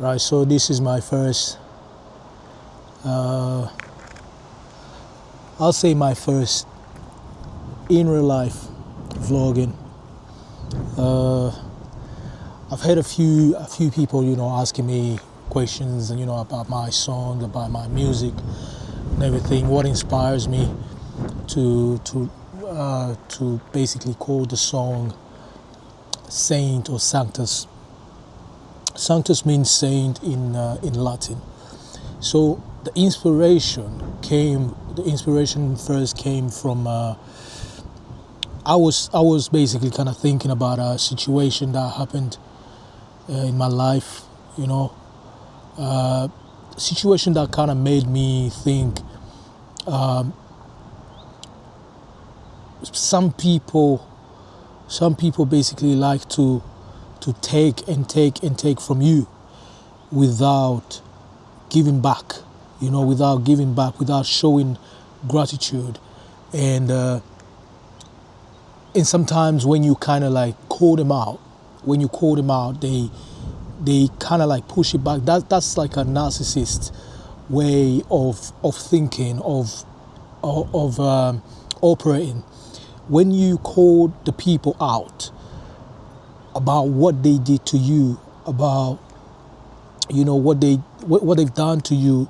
Right, so this is my first, I'll say my first in real life vlogging. I've had a few people, asking me questions and about my songs, about my music and everything. What inspires me to basically call the song Saint or Sanctus. Sanctus means saint in Latin. So the inspiration first came from. I was basically kind of thinking about a situation that happened in my life, situation that kind of made me think. Some people basically like to take and take and take from you without giving back, without showing gratitude. And sometimes when you kind of like call them out, they kind of like push it back. That's like a narcissist way of thinking, of operating. When you call the people out about what they did to you, about what they've done to you,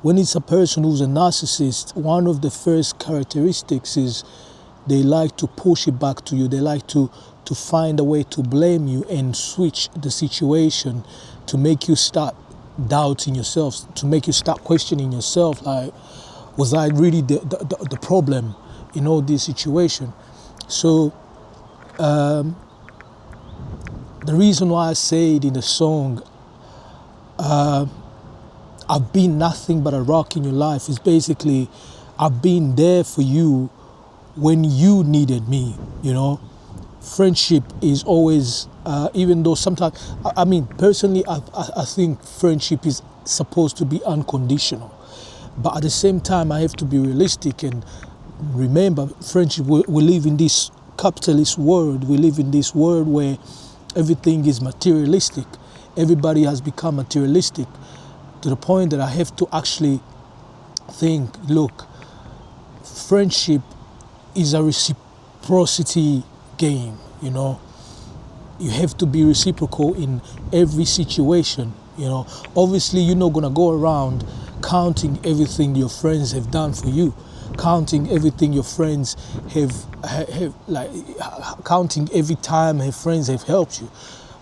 when it's a person who's a narcissist, one of the first characteristics is they like to push it back to you. They like to find a way to blame you and switch the situation to make you start doubting yourself, to make you start questioning yourself, like, was I really the problem in all this situation? So the reason why I say it in the song, I've been nothing but a rock in your life, is basically I've been there for you when you needed me. Friendship is always, even though sometimes, personally, I think friendship is supposed to be unconditional. But at the same time, I have to be realistic and remember, friendship, we live in this capitalist world. We live in this world where everything is materialistic. Everybody has become materialistic to the point that I have to actually think, look, friendship is a reciprocity game. You have to be reciprocal in every situation. Obviously you're not gonna go around counting everything your friends have done for you, counting everything your friends have like counting every time your friends have helped you,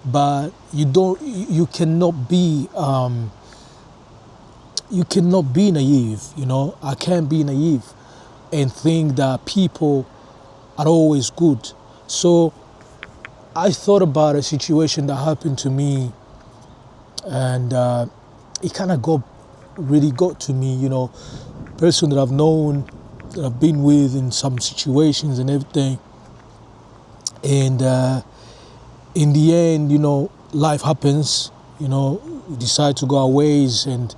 but you cannot be naive. I can't be naive and think that people are always good. So I thought about a situation that happened to me, and it kind of really got to me. Person that I've known, that I've been with in some situations and everything. And in the end, life happens. We decide to go our ways, and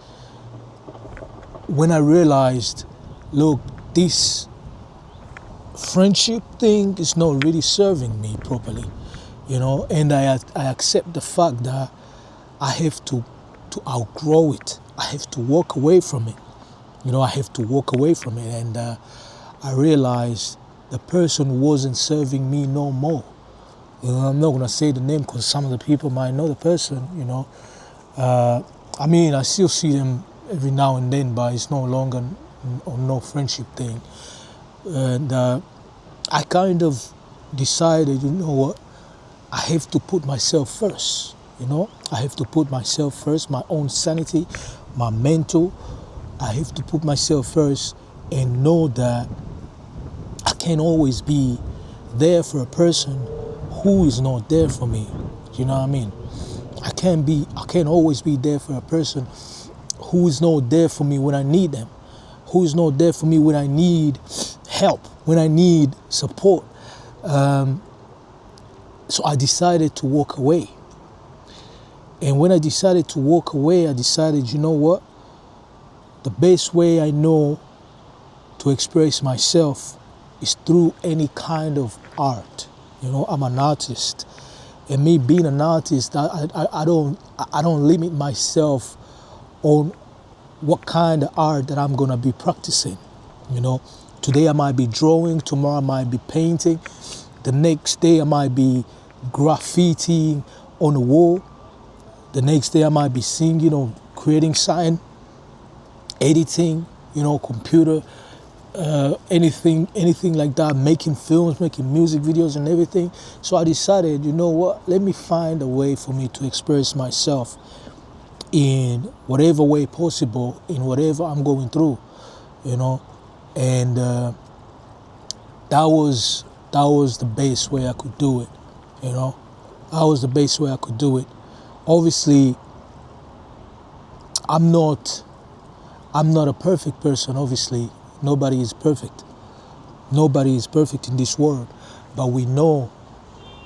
when I realized, look, this friendship thing is not really serving me properly, and I accept the fact that I have to outgrow it. I have to walk away from it. I have to walk away from it, and I realized the person wasn't serving me no more. I'm not gonna say the name because some of the people might know the person. I still see them every now and then, but it's no longer no friendship thing. And I kind of decided, what, I have to put myself first. I have to put myself first, my own sanity, my mental. I have to put myself first and know that I can't always be there for a person who is not there for me. You know what I mean? I can't always be there for a person who is not there for me when I need them, who is not there for me when I need help, when I need support. So I decided to walk away. And when I decided to walk away, I decided, what? The best way I know to express myself is through any kind of art. I'm an artist. And me being an artist, I don't limit myself on what kind of art that I'm gonna be practicing. You know, today I might be drawing, tomorrow I might be painting, the next day I might be graffitiing on the wall, the next day I might be singing or creating something, editing, computer, anything like that, making films, making music videos and everything. So I decided, you know what, let me find a way for me to express myself in whatever way possible, in whatever I'm going through, and that was the best way I could do it, that was the best way I could do it. Obviously, I'm not a perfect person. Obviously, nobody is perfect. Nobody is perfect in this world. But we know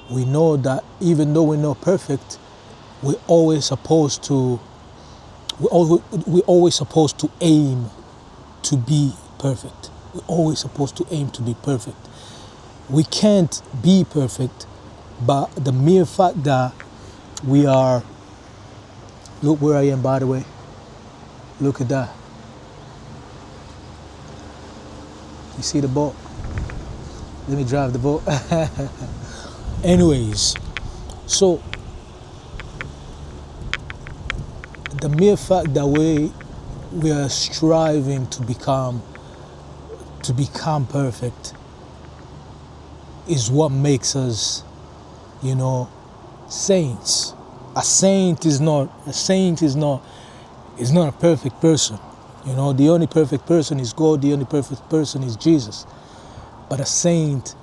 that even though we're not perfect, we're always supposed to aim to be perfect. We're always supposed to aim to be perfect. We can't be perfect, but the mere fact that we are, look where I am, by the way. Look at that. You see the boat? Let me drive the boat. Anyways, so the mere fact that we are striving to become perfect is what makes us, saints. A saint is not a perfect person. The only perfect person is God, the only perfect person is Jesus. But a saint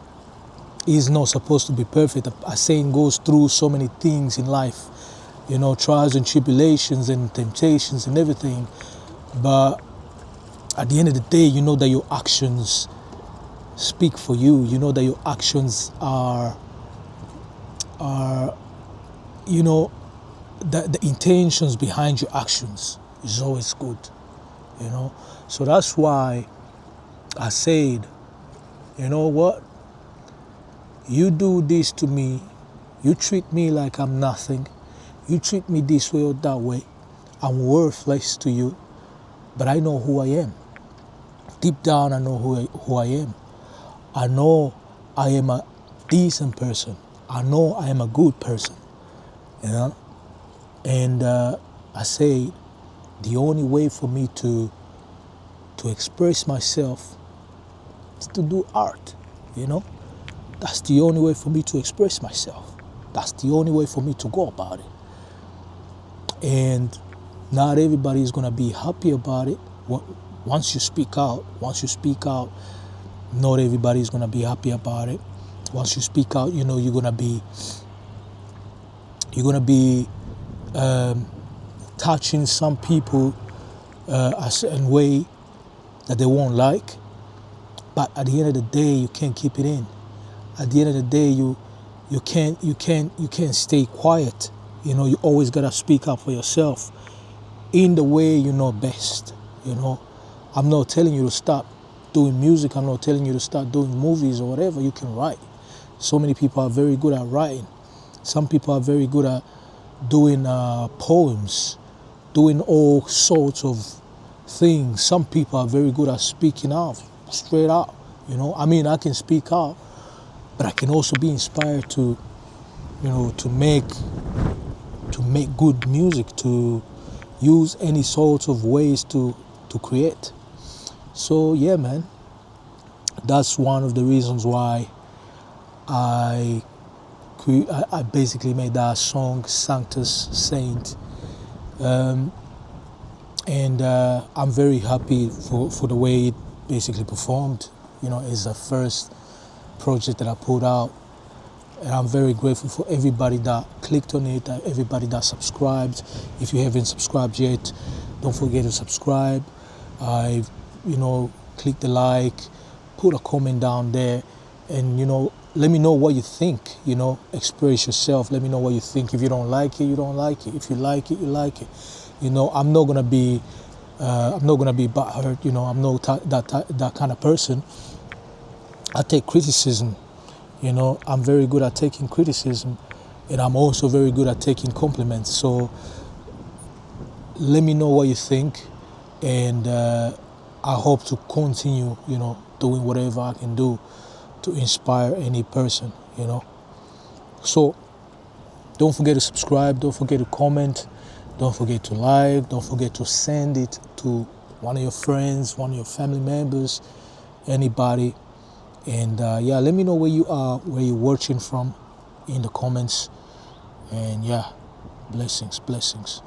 is not supposed to be perfect. A saint goes through so many things in life, trials and tribulations and temptations and everything. But at the end of the day, you know that your actions speak for you. You know that your actions are the intentions behind your actions is always good, So that's why I said, you know what? You do this to me, you treat me like I'm nothing, you treat me this way or that way, I'm worthless to you, but I know who I am. Deep down, I know who I am. I know I am a decent person. I know I am a good person, And I say the only way for me to express myself is to do art, That's the only way for me to express myself. That's the only way for me to go about it. And not everybody is going to be happy about it. Once you speak out, not everybody is going to be happy about it. Once you speak out, you're going to be touching some people a certain way that they won't like. But at the end of the day, you can't keep it in. At the end of the day, you can't stay quiet. You always gotta speak up for yourself in the way you know best. I'm not telling you to stop doing music. I'm not telling you to start doing movies or whatever. You can write. So many people are very good at writing. Some people are very good at doing poems, doing all sorts of things. Some people are very good at speaking out, straight out. I can speak out, but I can also be inspired to make good music, to use any sorts of ways to create. So yeah, man, that's one of the reasons why I basically made that song, Sanctus Saint. And I'm very happy for the way it basically performed. It's the first project that I put out. And I'm very grateful for everybody that clicked on it, everybody that subscribed. If you haven't subscribed yet, don't forget to subscribe. Click the like, put a comment down there, and let me know what you think. Express yourself. Let me know what you think. If you don't like it, you don't like it. If you like it, you like it. I'm not gonna be butthurt. I'm not that kind of person. I take criticism. I'm very good at taking criticism, and I'm also very good at taking compliments. So let me know what you think, and I hope to continue, doing whatever I can do to inspire any person, So don't forget to subscribe, don't forget to comment, don't forget to like, don't forget to send it to one of your friends, one of your family members, anybody. And let me know where you are, where you're watching from in the comments. And blessings.